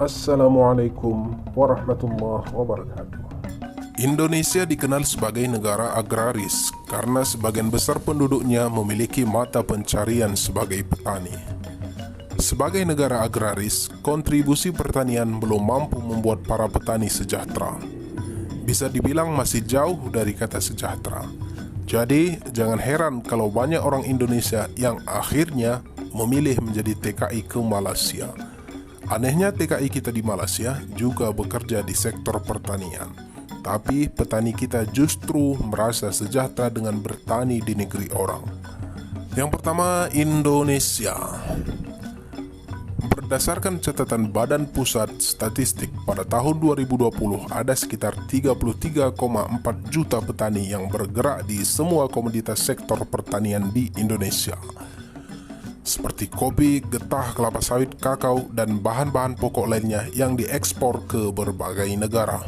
Assalamualaikum warahmatullahi wabarakatuh. Indonesia dikenal sebagai negara agraris karena sebagian besar penduduknya memiliki mata pencarian sebagai petani. Sebagai negara agraris, kontribusi pertanian belum mampu membuat para petani sejahtera. Bisa dibilang masih jauh dari kata sejahtera. Jadi, jangan heran kalau banyak orang Indonesia yang akhirnya memilih menjadi TKI ke Malaysia. Anehnya TKI kita di Malaysia juga bekerja di sektor pertanian. Tapi petani kita justru merasa sejahtera dengan bertani di negeri orang. Yang pertama, Indonesia. Berdasarkan catatan Badan Pusat Statistik, pada tahun 2020 ada sekitar 33,4 juta petani yang bergerak di semua komoditas sektor pertanian di Indonesia, seperti kopi, getah, kelapa sawit, kakao, dan bahan-bahan pokok lainnya yang diekspor ke berbagai negara.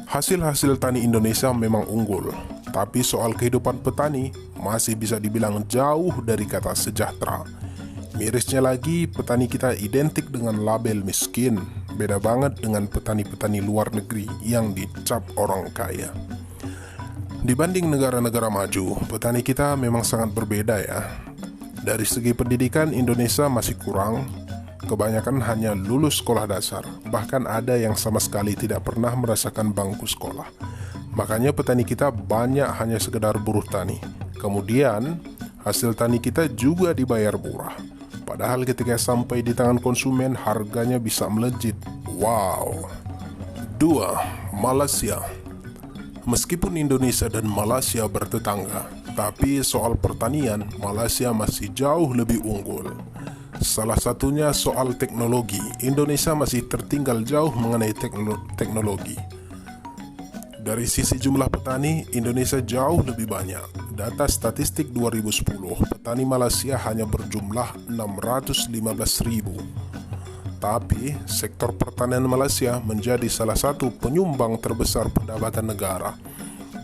Hasil-hasil tani Indonesia memang unggul, tapi soal kehidupan petani masih bisa dibilang jauh dari kata sejahtera. Mirisnya lagi, petani kita identik dengan label miskin, beda banget dengan petani-petani luar negeri yang dicap orang kaya. Dibanding negara-negara maju, petani kita memang sangat berbeda ya. Dari segi pendidikan, Indonesia masih kurang, kebanyakan hanya lulus sekolah dasar, bahkan ada yang sama sekali tidak pernah merasakan bangku sekolah. Makanya petani kita banyak hanya sekedar buruh tani. Kemudian, hasil tani kita juga dibayar murah. Padahal ketika sampai di tangan konsumen, harganya bisa melejit. Wow. 2. Malaysia. Meskipun Indonesia dan Malaysia bertetangga, tapi soal pertanian, Malaysia masih jauh lebih unggul. Salah satunya soal teknologi. Indonesia masih tertinggal jauh mengenai teknologi. Dari sisi jumlah petani, Indonesia jauh lebih banyak. Data statistik 2010, petani Malaysia hanya berjumlah 615.000. Tapi, sektor pertanian Malaysia menjadi salah satu penyumbang terbesar pendapatan negara.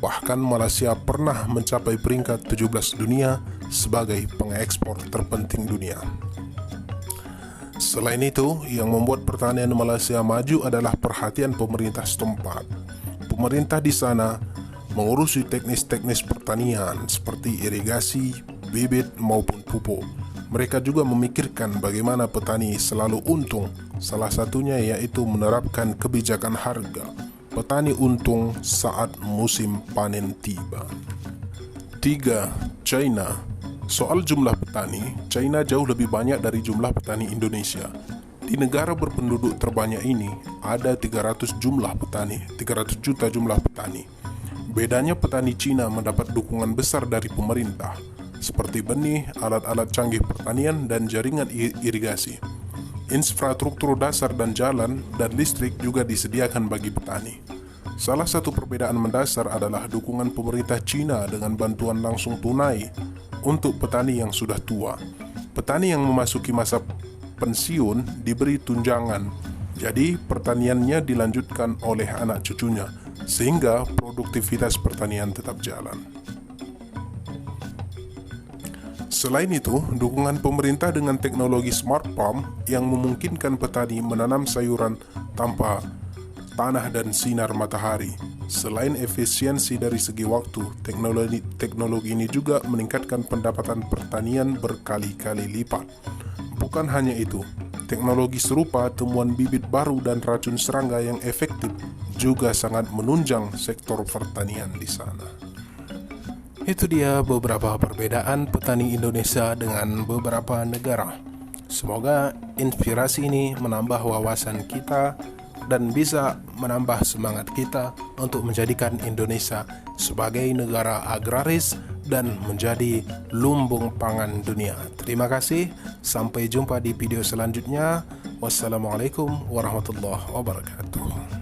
Bahkan Malaysia pernah mencapai peringkat 17 dunia sebagai pengekspor terpenting dunia. Selain itu, yang membuat pertanian Malaysia maju adalah perhatian pemerintah setempat. Pemerintah di sana mengurusi teknis-teknis pertanian seperti irigasi, bibit maupun pupuk. Mereka juga memikirkan bagaimana petani selalu untung, salah satunya yaitu menerapkan kebijakan harga. Petani untung saat musim panen tiba. 3. China. Soal jumlah petani, China jauh lebih banyak dari jumlah petani Indonesia. Di negara berpenduduk terbanyak ini, ada 300 juta jumlah petani. Bedanya petani Cina mendapat dukungan besar dari pemerintah, seperti benih, alat-alat canggih pertanian, dan jaringan irigasi. Infrastruktur dasar dan jalan dan listrik juga disediakan bagi petani. Salah satu perbedaan mendasar adalah dukungan pemerintah Cina dengan bantuan langsung tunai untuk petani yang sudah tua. Petani yang memasuki masa pensiun diberi tunjangan, jadi pertaniannya dilanjutkan oleh anak cucunya, sehingga produktivitas pertanian tetap jalan. Selain itu, dukungan pemerintah dengan teknologi smart farm yang memungkinkan petani menanam sayuran tanpa tanah dan sinar matahari. Selain efisiensi dari segi waktu, teknologi ini juga meningkatkan pendapatan pertanian berkali-kali lipat. Bukan hanya itu, teknologi serupa temuan bibit baru dan racun serangga yang efektif juga sangat menunjang sektor pertanian di sana. Itu dia beberapa perbedaan petani Indonesia dengan beberapa negara. Semoga inspirasi ini menambah wawasan kita dan bisa menambah semangat kita untuk menjadikan Indonesia sebagai negara agraris dan menjadi lumbung pangan dunia. Terima kasih, sampai jumpa di video selanjutnya. Wassalamualaikum warahmatullahi wabarakatuh.